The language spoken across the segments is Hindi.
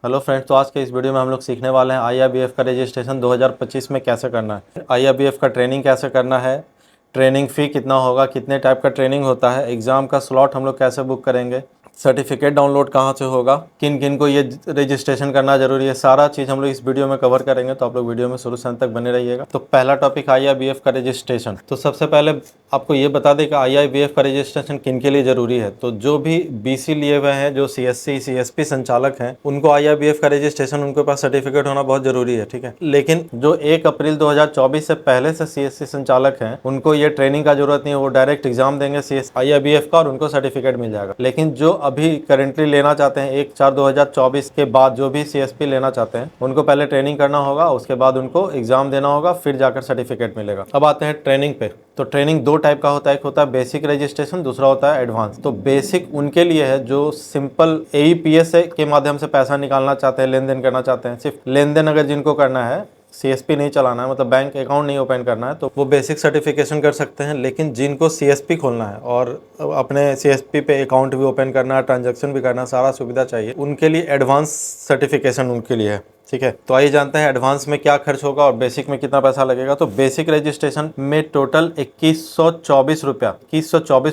हेलो फ्रेंड्स, तो आज के इस वीडियो में हम लोग सीखने वाले हैं आईआरबीएफ का रजिस्ट्रेशन 2025 में कैसे करना है। आईआरबीएफ का ट्रेनिंग कैसे करना है, ट्रेनिंग फ़ी कितना होगा, कितने टाइप का ट्रेनिंग होता है, एग्ज़ाम का स्लॉट हम लोग कैसे बुक करेंगे, सर्टिफिकेट डाउनलोड कहाँ से होगा, किन किन को ये रजिस्ट्रेशन करना जरूरी है, सारा चीज़ हम लोग इस वीडियो में कवर करेंगे। तो आप लोग वीडियो में शुरू से अंत तक बने रहिएगा। तो पहला टॉपिक आईआरबीएफ का रजिस्ट्रेशन। तो सबसे पहले आपको ये बता दें कि आईआरबीएफ का रजिस्ट्रेशन किन के लिए ज़रूरी है। तो जो भी बीसी लिए हुए हैं, जो सीएससी सीएसपी संचालक हैं, उनको आईआरबीएफ का रजिस्ट्रेशन, उनके पास सर्टिफिकेट होना बहुत जरूरी है, ठीक है। लेकिन जो 1 अप्रैल 2024 से पहले से सीएससी संचालक हैं, उनको ये ट्रेनिंग का जरूरत नहीं है। वो डायरेक्ट एग्जाम देंगे आईआरबीएफ का और उनको सर्टिफिकेट मिल जाएगा। लेकिन जो अभी करेंटली लेना चाहते हैं 1/4/2024 के बाद, जो भी सीएसपी लेना चाहते हैं, उनको पहले ट्रेनिंग करना होगा, उसके बाद उनको एग्जाम देना होगा, फिर जाकर सर्टिफिकेट मिलेगा। अब आते हैं ट्रेनिंग पे। तो ट्रेनिंग दो टाइप का होता है, एक होता है बेसिक रजिस्ट्रेशन, दूसरा होता है एडवांस। तो बेसिक उनके लिए है जो सिंपल एईपीएस के माध्यम से पैसा निकालना चाहते हैं, लेन देन करना चाहते हैं। सिर्फ लेन देन अगर जिनको करना है, सीएसपी नहीं चलाना है, मतलब बैंक अकाउंट नहीं ओपन करना है, तो वो बेसिक सर्टिफिकेशन कर सकते हैं। लेकिन जिनको सीएसपी खोलना है और अपने सीएसपी पे अकाउंट भी ओपन करना है, ट्रांजैक्शन भी करना है, सारा सुविधा चाहिए, उनके लिए एडवांस सर्टिफिकेशन उनके लिए है, ठीक है। तो आइए जानते हैं एडवांस में क्या खर्च होगा और बेसिक में कितना पैसा लगेगा। तो बेसिक रजिस्ट्रेशन में टोटल 2124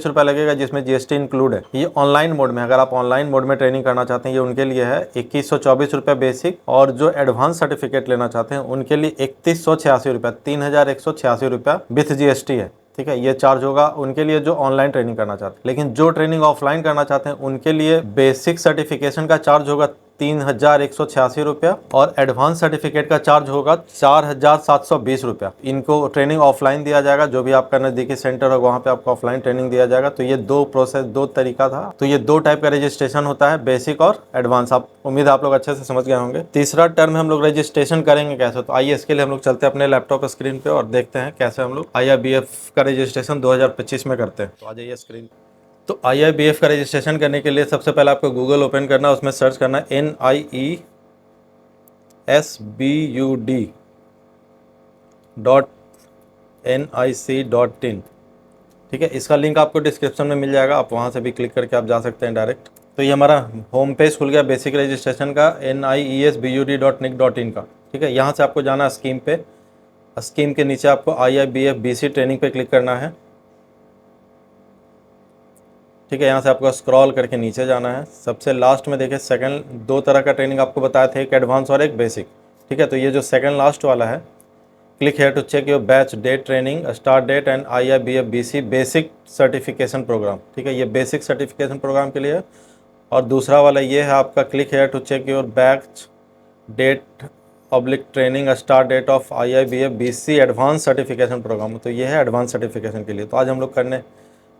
रुपया लगेगा, जिसमें जीएसटी इंक्लूड है। ये ऑनलाइन मोड में, अगर आप ऑनलाइन मोड में ट्रेनिंग करना चाहते हैं, ये उनके लिए है 2124 रुपया बेसिक। और जो एडवांस सर्टिफिकेट लेना चाहते हैं उनके लिए 3186 रुपया, 3186 रुपया विथ जीएसटी है, ठीक है। ये चार्ज होगा उनके लिए जो ऑनलाइन ट्रेनिंग करना चाहते हैं। लेकिन जो ट्रेनिंग ऑफलाइन करना चाहते हैं उनके लिए बेसिक सर्टिफिकेशन का चार्ज होगा 3186 रुपया और एडवांस सर्टिफिकेट का चार्ज होगा 4720 रुपया। इनको ट्रेनिंग ऑफलाइन दिया जाएगा, जो भी आपका नज़दीकी सेंटर होगा वहाँ पे आपको ऑफलाइन ट्रेनिंग दिया जाएगा। तो ये दो प्रोसेस, दो तरीका था। तो ये दो टाइप का रजिस्ट्रेशन होता है, बेसिक और एडवांस। आप उम्मीद है आप लोग अच्छे से समझ गए होंगे। तीसरा टर्म हम लोग रजिस्ट्रेशन करेंगे कैसे। तो आइए इसके लिए हम लोग चलते हैं अपने लैपटॉप स्क्रीन पे और देखते हैं कैसे हम लोग आईआरबीएफ का रजिस्ट्रेशन 2025 में करते हैं। तो आ जाइए स्क्रीन। तो आईआरबीएफ का रजिस्ट्रेशन करने के लिए सबसे पहले आपको गूगल ओपन करना है, उसमें सर्च करना है NIESBUD.nic.in, ठीक है। इसका लिंक आपको डिस्क्रिप्शन में मिल जाएगा, आप वहाँ से भी क्लिक करके आप जा सकते हैं डायरेक्ट। तो ये हमारा होम पेज खुल गया बेसिक रजिस्ट्रेशन का, NIESBUD.nic.in का, ठीक है। यहाँ से आपको जाना है स्कीम पे। स्कीम के नीचे आपको आईआरबीएफ बीसी ट्रेनिंग पे क्लिक करना है, ठीक है। यहाँ से आपको स्क्रॉल करके नीचे जाना है। सबसे लास्ट में देखिए सेकंड, दो तरह का ट्रेनिंग आपको बताया था, एक एडवांस और एक बेसिक, ठीक है। तो ये जो सेकंड लास्ट वाला है, click here to check your batch date, training start date and IRBF BC basic certification programme, ठीक है। ये बेसिक सर्टिफिकेशन प्रोग्राम के लिए है। और दूसरा वाला ये है आपका, click here to check your batch date public training start date of IRBF BC advance certification programme. तो ये है एडवांस सर्टिफिकेशन के लिए। तो आज हम लोग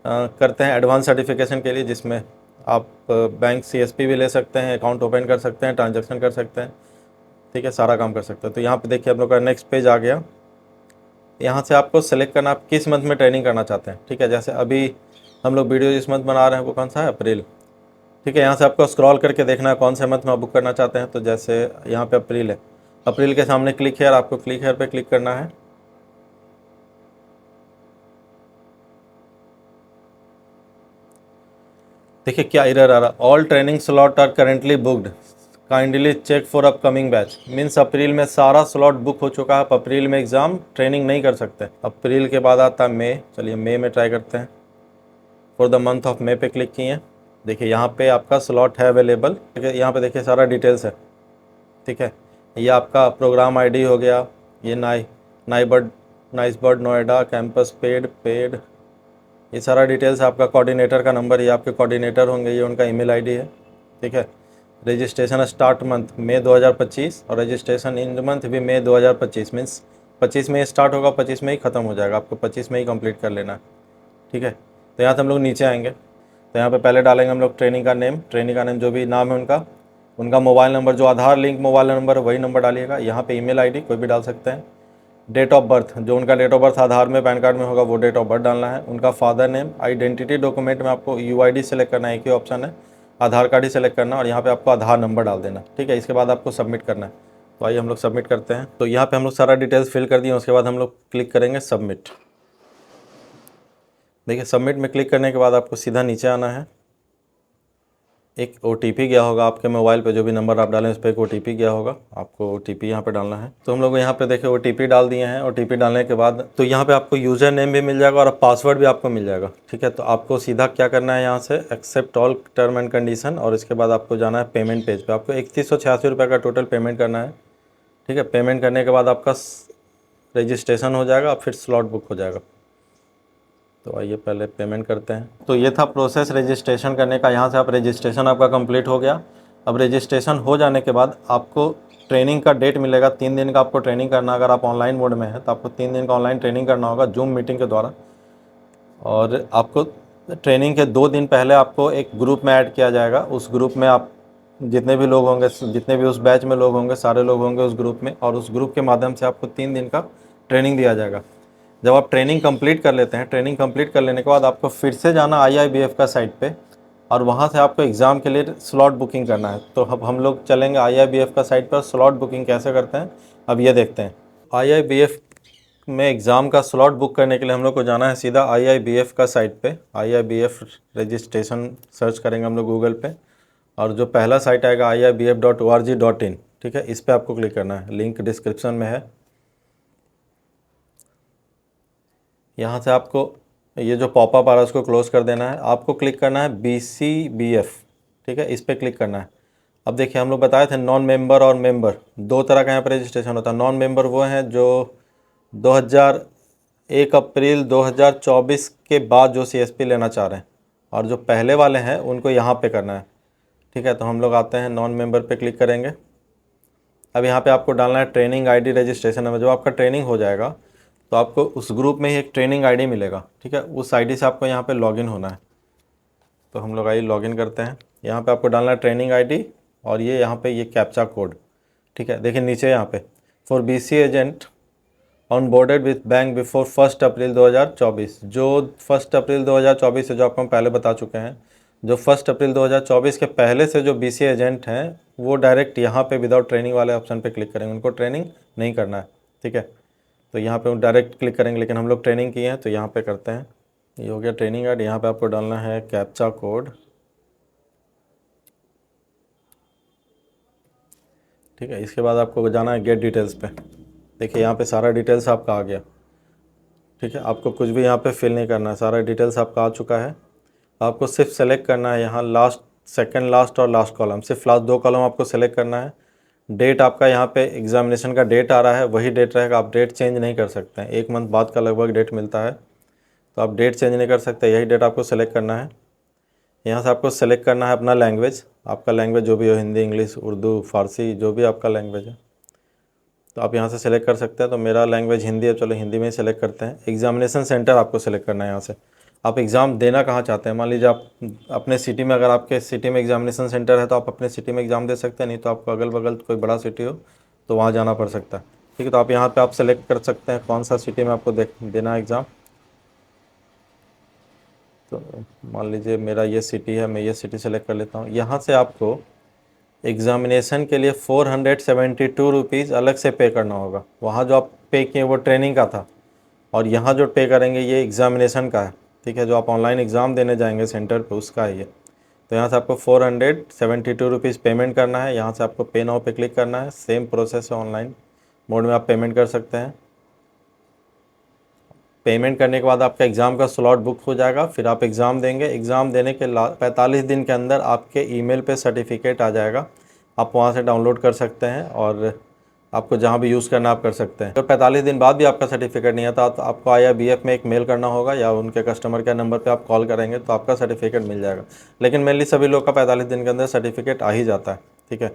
करते हैं एडवांस सर्टिफिकेशन के लिए, जिसमें आप बैंक सीएसपी भी ले सकते हैं, अकाउंट ओपन कर सकते हैं, ट्रांजैक्शन कर सकते हैं, ठीक है, सारा काम कर सकते हैं। तो यहाँ पे देखिए हम लोग का नेक्स्ट पेज आ गया। यहाँ से आपको सेलेक्ट करना आप किस मंथ में ट्रेनिंग करना चाहते हैं, ठीक है। जैसे अभी हम लोग वीडियो जिस मंथ बना रहे हैं वो कौन सा है, अप्रैल, ठीक है। यहाँ से आपको स्क्रॉल करके देखना है कौन से मंथ में आप बुक करना चाहते हैं। तो जैसे यहाँ पे अप्रैल है, अप्रैल के सामने क्लिक हेयर, आपको क्लिक हेयर पे क्लिक करना है। देखिए क्या एरर आ रहा, all training slot are currently booked, kindly check for upcoming batch. Means April में सारा स्लॉट बुक हो चुका है, आप अप्रैल में एग्ज़ाम ट्रेनिंग नहीं कर सकते। अप्रैल के बाद आता है मई, चलिए मई में ट्राई करते हैं। For the month of May पे क्लिक किए, देखिए यहाँ पे आपका स्लॉट है अवेलेबल, ठीक है। यहाँ पे देखिए सारा डिटेल्स है, ठीक है। ये आपका प्रोग्राम आईडी हो गया, ये nice bird Noida campus paid, ये सारा डिटेल्स। आपका कोऑर्डिनेटर का नंबर, ये आपके कोऑर्डिनेटर होंगे, ये उनका ईमेल आईडी है, ठीक है। रजिस्ट्रेशन स्टार्ट मंथ मई 2025 और रजिस्ट्रेशन इन मंथ भी मई 2025। मीन्स 25 में स्टार्ट होगा, 25 में ही ख़त्म हो जाएगा, आपको 25 में ही कंप्लीट कर लेना है, ठीक है। तो यहाँ से हम लोग नीचे आएंगे, तो यहाँ पे पहले डालेंगे हम लोग ट्रेनिंग का नेम जो भी नाम है उनका मोबाइल नंबर, जो आधार लिंक मोबाइल नंबर वही नंबर डालिएगा। यहाँ पे ईमेल आईडी कोई भी डाल सकते हैं। डेट ऑफ बर्थ, जो उनका डेट ऑफ बर्थ आधार में पैन कार्ड में होगा वो डेट ऑफ बर्थ डालना है। उनका फादर नेम, आइडेंटिटी डॉक्यूमेंट में आपको यूआईडी सेलेक्ट करना है, एक ही ऑप्शन है, आधार कार्ड ही सेलेक्ट करना और यहाँ पे आपको आधार नंबर डाल देना, ठीक है। इसके बाद आपको सबमिट करना है। तो आइए हम लोग सबमिट करते हैं। तो यहाँ पे हम लोग सारा डिटेल्स फिल कर दिए, उसके बाद हम लोग क्लिक करेंगे सबमिट। देखिए सबमिट में क्लिक करने के बाद आपको सीधा नीचे आना है। एक OTP गया होगा आपके मोबाइल पे, जो भी नंबर आप डालें उस पर एक OTP गया होगा, आपको OTP यहाँ पे डालना है। तो हम लोग यहाँ पे देखिए OTP डाल दिए हैं। OTP डालने के बाद तो यहाँ पे आपको यूज़र नेम भी मिल जाएगा और पासवर्ड भी आपको मिल जाएगा, ठीक है। तो आपको सीधा क्या करना है, यहाँ से accept all term and condition, और इसके बाद आपको जाना है पेमेंट पेज पे। आपको 3186 रुपये का टोटल पेमेंट करना है, ठीक है। पेमेंट करने के बाद आपका रजिस्ट्रेशन हो जाएगा, फिर स्लॉट बुक हो जाएगा। तो आइए पहले पेमेंट करते हैं। तो ये था प्रोसेस रजिस्ट्रेशन करने का। यहाँ से आप रजिस्ट्रेशन आपका कंप्लीट हो गया। अब रजिस्ट्रेशन हो जाने के बाद आपको ट्रेनिंग का डेट मिलेगा, 3 दिन का आपको ट्रेनिंग करना। अगर आप ऑनलाइन मोड में है तो आपको 3 दिन का ऑनलाइन ट्रेनिंग करना होगा जूम मीटिंग के द्वारा। और आपको ट्रेनिंग के 2 दिन पहले आपको एक ग्रुप में ऐड किया जाएगा। उस ग्रुप में आप जितने भी लोग होंगे, जितने भी उस बैच में लोग होंगे, सारे लोग होंगे उस ग्रुप में, और उस ग्रुप के माध्यम से आपको 3 दिन का ट्रेनिंग दिया जाएगा। जब आप ट्रेनिंग कंप्लीट कर लेते हैं, ट्रेनिंग कंप्लीट कर लेने के बाद आपको फिर से जाना IIBF का साइट पे, और वहाँ से आपको एग्ज़ाम के लिए स्लॉट बुकिंग करना है। तो अब हम लोग चलेंगे IIBF का साइट पर। स्लॉट बुकिंग कैसे करते हैं अब ये देखते हैं। IIBF में एग्ज़ाम का स्लॉट बुक करने के लिए हम लोग को जाना है सीधा IIBF का साइट पे। IIBF रजिस्ट्रेशन सर्च करेंगे हम लोग गूगल पे, और जो पहला साइट आएगा iibf.org.in, ठीक है, इस पर आपको क्लिक करना है। लिंक डिस्क्रिप्शन में है। यहाँ से आपको ये जो पॉपअप आ रहा है उसको क्लोज कर देना है। आपको क्लिक करना है BCBF, ठीक है, इस पर क्लिक करना है। अब देखिए हम लोग बताए थे नॉन मेंबर और मेंबर, 2 तरह का यहाँ पर रजिस्ट्रेशन होता है। नॉन मेंबर वो हैं जो 1 अप्रैल 2024 के बाद जो CSP लेना चाह रहे हैं, और जो पहले वाले हैं उनको यहाँ पे करना है, ठीक है। तो हम लोग आते हैं नॉन मेंबर पे क्लिक करेंगे। अब यहाँ पे आपको डालना है ट्रेनिंग ID रजिस्ट्रेशन नंबर। जब आपका ट्रेनिंग हो जाएगा तो आपको उस ग्रुप में ही एक ट्रेनिंग ID मिलेगा, ठीक है। उस ID से आपको यहाँ पे लॉगिन होना है। तो हम लोग आइए लॉगिन करते हैं। यहाँ पे आपको डालना है ट्रेनिंग ID, और ये यहाँ पे ये कैप्चा कोड, ठीक है। देखिए नीचे यहाँ पे for BC agent on boarded with bank before 1 अप्रैल 2024, जो 1 अप्रैल 2024 है, जो आपको हम पहले बता चुके हैं, जो 1 अप्रैल 2024 के पहले से जो BC एजेंट हैं वो डायरेक्ट यहाँ पे विदाउट ट्रेनिंग वाले ऑप्शन पे क्लिक करेंगे। उनको ट्रेनिंग नहीं करना है, ठीक है। तो यहाँ पे डायरेक्ट क्लिक करेंगे, लेकिन हम लोग ट्रेनिंग किए हैं तो यहाँ पे करते हैं। ये हो गया ट्रेनिंग ऐड। यहाँ पे आपको डालना है कैप्चा कोड, ठीक है। इसके बाद आपको जाना है गेट डिटेल्स पे। देखिए यहाँ पे सारा डिटेल्स आपका आ गया, ठीक है। आपको कुछ भी यहाँ पे फिल नहीं करना है, सारा डिटेल्स आपका आ चुका है। आपको सिर्फ सेलेक्ट करना है यहाँ लास्ट, सेकंड लास्ट और लास्ट कॉलम, सिर्फ लास्ट 2 कॉलम आपको सेलेक्ट करना है। डेट आपका यहाँ पे एग्जामिनेशन का डेट आ रहा है वही डेट रहेगा, आप डेट चेंज नहीं कर सकते हैं। 1 मंथ बाद का लगभग डेट मिलता है, तो आप डेट चेंज नहीं कर सकते, यही डेट आपको सेलेक्ट करना है। यहाँ से आपको सेलेक्ट करना है अपना लैंग्वेज, आपका लैंग्वेज जो भी हो, हिंदी, इंग्लिश, उर्दू, फारसी, जो भी आपका लैंग्वेज है, तो आप यहाँ से सेलेक्ट कर सकते हैं। तो मेरा लैंग्वेज हिंदी है, चलो हिंदी में ही सेलेक्ट करते हैं। एग्जामिनेशन सेंटर आपको सेलेक्ट करना है। यहाँ से आप एग्ज़ाम देना कहाँ चाहते हैं। मान लीजिए आप अपने सिटी में, अगर आपके सिटी में एग्जामिनेशन सेंटर है तो आप अपने सिटी में एग्ज़ाम दे सकते हैं, नहीं तो आपको अगल बगल कोई बड़ा सिटी हो तो वहाँ जाना पड़ सकता है, ठीक है। तो आप यहाँ पे आप सेलेक्ट कर सकते हैं कौन सा सिटी में आपको देना है एग्ज़ाम। तो मान लीजिए मेरा ये सिटी है, मैं ये सिटी सेलेक्ट कर लेता हूँ। यहाँ से आपको एग्ज़ामिनेशन के लिए 472 रुपीज़ अलग से पे करना होगा। वहाँ जो आप पे किए वो ट्रेनिंग का था, और यहाँ जो पे करेंगे ये एग्ज़ामिनेशन का है, ठीक है। जो आप ऑनलाइन एग्ज़ाम देने जाएंगे सेंटर पे उसका है ये। तो यहाँ से आपको 472 रुपीज़ पेमेंट करना है। यहाँ से आपको पे नाउ पे क्लिक करना है। सेम प्रोसेस है, ऑनलाइन मोड में आप पेमेंट कर सकते हैं। पेमेंट करने के बाद आपका एग्ज़ाम का स्लॉट बुक हो जाएगा, फिर आप एग्ज़ाम देंगे। एग्ज़ाम देने के 45 दिन के अंदर आपके ईमेल पे सर्टिफिकेट आ जाएगा, आप वहाँ से डाउनलोड कर सकते हैं, और आपको जहाँ भी यूज़ करना आप कर सकते हैं। तो 45 दिन बाद भी आपका सर्टिफिकेट नहीं आता तो आपको IIBF में एक मेल करना होगा, या उनके कस्टमर केयर नंबर पे आप कॉल करेंगे तो आपका सर्टिफिकेट मिल जाएगा। लेकिन मेनली सभी लोग का 45 दिन के अंदर सर्टिफिकेट आ ही जाता है, ठीक है।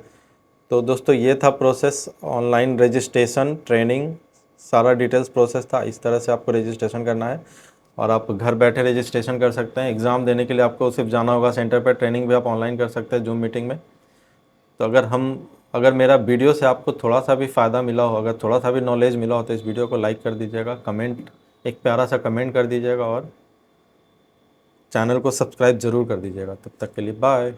तो दोस्तों ये था प्रोसेस, ऑनलाइन रजिस्ट्रेशन, ट्रेनिंग, सारा डिटेल्स प्रोसेस था। इस तरह से आपको रजिस्ट्रेशन करना है, और आप घर बैठे रजिस्ट्रेशन कर सकते हैं। एग्ज़ाम देने के लिए आपको सिर्फ जाना होगा सेंटर पर। ट्रेनिंग भी आप ऑनलाइन कर सकते हैं जूम मीटिंग में। तो अगर मेरा वीडियो से आपको थोड़ा सा भी फ़ायदा मिला हो, अगर थोड़ा सा भी नॉलेज मिला हो, तो इस वीडियो को लाइक कर दीजिएगा, कमेंट, एक प्यारा सा कमेंट कर दीजिएगा, और चैनल को सब्सक्राइब ज़रूर कर दीजिएगा। तब तक के लिए बाय।